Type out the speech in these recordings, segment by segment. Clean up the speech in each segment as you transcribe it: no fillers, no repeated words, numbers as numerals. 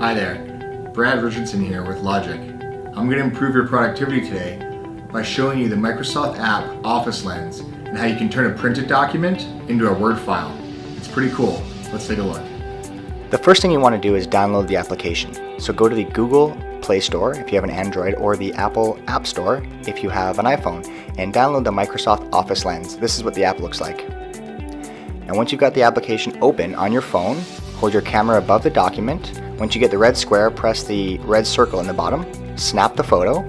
Hi there, Brad Richardson here with Logic. I'm going to improve your productivity today by showing you the Microsoft app Office Lens and how you can turn a printed document into a Word file. It's pretty cool. Let's take a look. The first thing you want to do is download the application. So go to the Google Play Store if you have an Android, or the Apple App Store if you have an iPhone, and download the Microsoft Office Lens. This is what the app looks like. Now once you've got the application open on your phone, hold your camera above the document. Once you get the red square, press the red circle in the bottom, snap the photo.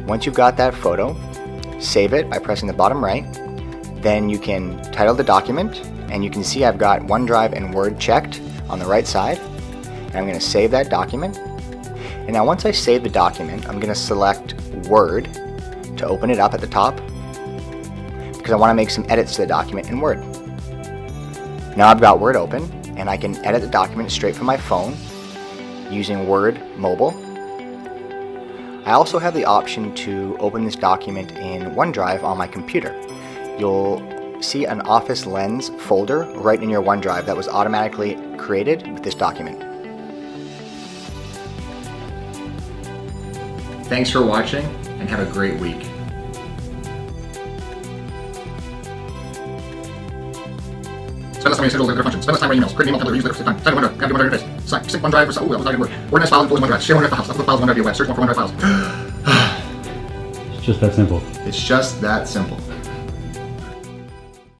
Once you've got that photo, save it by pressing the bottom right. Then you can title the document, and you can see I've got OneDrive and Word checked on the right side. And I'm going to save that document. And now once I save the document, I'm going to select Word to open it up at the top, because I want to make some edits to the document in Word. Now I've got Word open, and I can edit the document straight from my phone using Word Mobile. I also have the option to open this document in OneDrive on my computer. You'll see an Office Lens folder right in your OneDrive that was automatically created with this document. Thanks for watching and have a great week. Spend less time on your schedules, later functions. Spend less time writing emails. Create an email template, reuse later for time. Type OneDrive. Grab the OneDrive interface. Sync OneDrive for that was not good word. Organize files and close OneDrive. Share OneDrive files. Upload files OneDrive via web. Search more for OneDrive files. It's just that simple. It's just that simple.